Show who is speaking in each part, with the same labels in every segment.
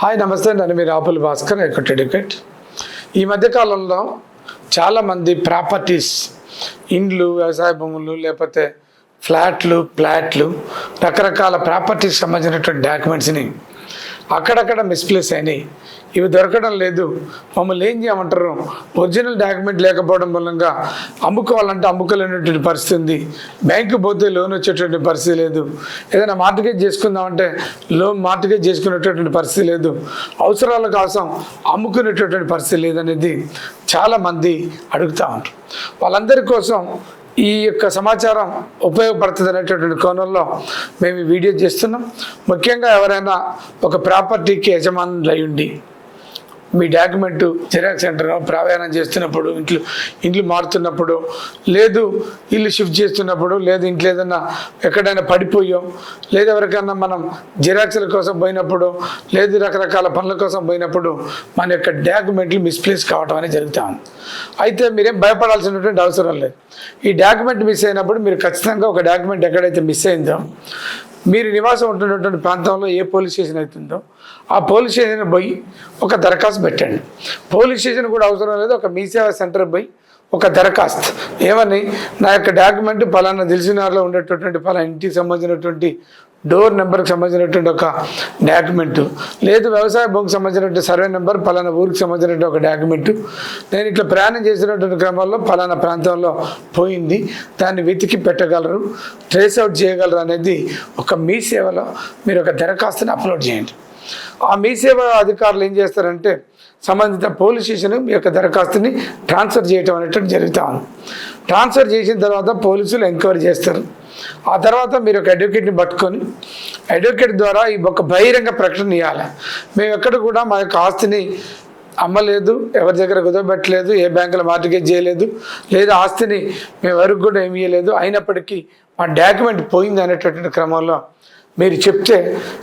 Speaker 1: Hi నమస్తే, నేను మీ రాపుల్ Bhaskar educate. ఈ మధ్యకాలంలో చాలామంది ప్రాపర్టీస్, ఇండ్లు, వ్యవసాయ భూములు, లేకపోతే ఫ్లాట్లు రకరకాల ప్రాపర్టీస్ సంబంధించినటువంటి డాక్యుమెంట్స్ని అక్కడక్కడ మిస్ప్లేస్ అయినాయి. ఇవి దొరకడం లేదు. మమ్మల్ని ఏం చేయమంటారు? ఒరిజినల్ డాక్యుమెంట్ లేకపోవడం మూలంగా అమ్ముకోవాలంటే అమ్ముకోలేనటువంటి పరిస్థితి ఉంది. బ్యాంకు పోతే లోన్ వచ్చేటువంటి పరిస్థితి లేదు. ఏదైనా మార్టిగేజ్ చేసుకుందామంటే మార్టిగేజ్ చేసుకునేటటువంటి పరిస్థితి లేదు. అవసరాల కోసం అమ్ముకునేటటువంటి పరిస్థితి లేదనేది చాలామంది అడుగుతూ ఉంటారు. వాళ్ళందరి కోసం ఈ యొక్క సమాచారం ఉపయోగపడుతుంది అనేటటువంటి కోణంలో మేము ఈ వీడియో చేస్తున్నాం. ముఖ్యంగా ఎవరైనా ఒక ప్రాపర్టీకి యజమానులు అయి ఉండి మీ డాక్యుమెంటు జిరాక్స్ సెంటర్ ప్రయాణం చేస్తున్నప్పుడు, ఇంట్లో మారుతున్నప్పుడు, లేదు ఇల్లు షిఫ్ట్ చేస్తున్నప్పుడు, లేదు ఇంట్లో ఏదైనా ఎక్కడైనా పడిపోయాం, లేదు ఎవరికైనా మనం జిరాక్స్ల కోసం పోయినప్పుడు, లేదు రకరకాల పనుల కోసం పోయినప్పుడు మన యొక్క డాక్యుమెంట్లు మిస్ప్లేస్ కావడం అనేది జరుగుతాం. అయితే మీరేం భయపడాల్సినటువంటి అవసరం లేదు. ఈ డాక్యుమెంట్ మిస్ అయినప్పుడు మీరు ఖచ్చితంగా ఒక డాక్యుమెంట్ ఎక్కడైతే మిస్ అయిందో, మీరు నివాసం ఉంటున్నటువంటి ప్రాంతంలో ఏ పోలీస్ స్టేషన్ అవుతుందో ఆ పోలీస్ స్టేషన్ పోయి ఒక దరఖాస్తు పెట్టండి. పోలీస్ స్టేషన్ కూడా అవసరం లేదు, ఒక మీ సేవా సెంటర్ పోయి ఒక దరఖాస్తు ఏమని, నా యొక్క డాక్యుమెంట్ పలానా దిల్సుఖ్నగర్లో ఉండేటటువంటి పలానా ఇంటికి సంబంధించినటువంటి డోర్ నెంబర్కి సంబంధించినటువంటి ఒక డాక్యుమెంటు, లేదు వ్యవసాయ భూమికి సంబంధించినటువంటి సర్వే నెంబర్ పలానా ఊరికి సంబంధించినటువంటి ఒక డాక్యుమెంటు, నేను ఇట్లా ప్రయాణం చేసినటువంటి క్రమంలో పలానా ప్రాంతంలో పోయింది, దాన్ని వెతికి పెట్టగలరు, ట్రేస్ అవుట్ చేయగలరు అనేది ఒక మీ సేవలో మీరు ఒక దరఖాస్తుని అప్లోడ్ చేయండి. ఆ మీ సేవ అధికారులు ఏం చేస్తారంటే సంబంధిత పోలీస్ స్టేషన్ మీ యొక్క దరఖాస్తుని ట్రాన్స్ఫర్ చేయటం అనేటువంటి జరుగుతూ ఉంది. ట్రాన్స్ఫర్ చేసిన తర్వాత పోలీసులు ఎంక్వైరీ చేస్తారు. ఆ తర్వాత మీరు ఒక అడ్వకేట్ని పట్టుకొని అడ్వకేట్ ద్వారా ఈ ఒక బహిరంగ ప్రకటన ఇవ్వాలి. మేము ఎక్కడ కూడా మా యొక్క ఆస్తిని అమ్మలేదు, ఎవరి దగ్గర కుదరబెట్టలేదు, ఏ బ్యాంకులో మార్టిగేజ్ చేయలేదు, లేదా ఆస్తిని మేము ఎవరికి కూడా ఏమి ఇవ్వలేదు, అయినప్పటికీ మా డాక్యుమెంట్ పోయింది అనేటటువంటి క్రమంలో మీరు చెప్తే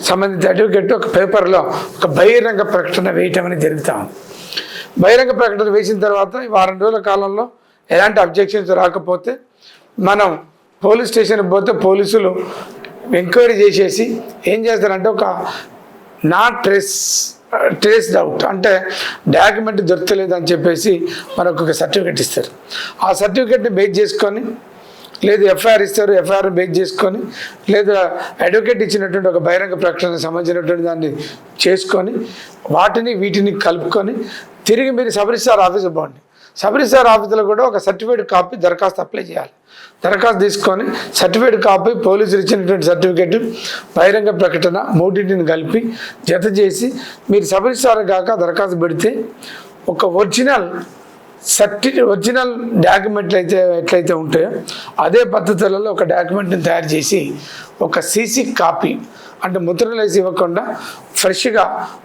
Speaker 1: సంబంధిత అడ్వకేట్ ఒక పేపర్లో ఒక బహిరంగ ప్రకటన వేయటం అనేది జరుగుతాం. బహిరంగ ప్రకటన వేసిన తర్వాత వారం రోజుల కాలంలో ఎలాంటి అబ్జెక్షన్స్ రాకపోతే మనం పోలీస్ స్టేషన్కి పోతే పోలీసులు ఎంక్వైరీ చేసేసి ఏం చేస్తారంటే ఒక నాట్ ట్రేస్డ్ అవుట్ అంటే డాక్యుమెంట్ దొరకలేదు అని చెప్పేసి మనకు ఒక సర్టిఫికెట్ ఇస్తారు. ఆ సర్టిఫికెట్ని బేస్ చేసుకొని, లేదు ఎఫ్ఐఆర్ ఇస్తారు, ఎఫ్ఐఆర్ బేస్ చేసుకొని, లేదా అడ్వకేట్ ఇచ్చినటువంటి ఒక బహిరంగ ప్రకటనకు సంబంధించినటువంటి దాన్ని చేసుకొని వీటిని కలుపుకొని తిరిగి మీరు సబ్ రిజిస్ట్రార్ ఆఫీస్కి పోండి. సబ్ రిజిస్ట్రార్ ఆఫీసులో కూడా ఒక సర్టిఫికేట్ కాపీ దరఖాస్తు అప్లై చేయాలి. దరఖాస్తు తీసుకొని సర్టిఫికేట్ కాపీ, పోలీసులు ఇచ్చినటువంటి సర్టిఫికేట్, బహిరంగ ప్రకటన మూడింటిని కలిపి జత చేసి మీరు సబ్ రిజిస్ట్రార్ కాక దరఖాస్తు పెడితే ఒక ఒరిజినల్ డాక్యుమెంట్లు ఎట్లయితే ఉంటాయో అదే పద్ధతులలో ఒక డాక్యుమెంట్ని తయారు చేసి ఒక సీసీ కాపీ అంటే ముద్రలు వేసి ఇవ్వకుండా ఫ్రెష్గా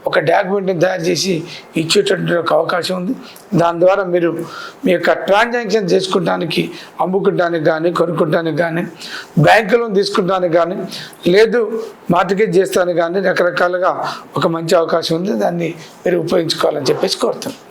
Speaker 1: ఒక డాక్యుమెంట్ని తయారు చేసి ఇచ్చేటటువంటి ఒక అవకాశం ఉంది. దాని ద్వారా మీరు మీ యొక్క ట్రాన్సాక్షన్ చేసుకోవడానికి, అమ్ముకోవడానికి కానీ, కొనుక్కోవడానికి కానీ, బ్యాంకు లోన్ తీసుకుంటానికి కానీ, లేదు మార్టిగేజ్ చేస్తానికి కానీ రకరకాలుగా ఒక మంచి అవకాశం ఉంది. దాన్ని మీరు ఉపయోగించుకోవాలని చెప్పేసి కోరుతున్నాను.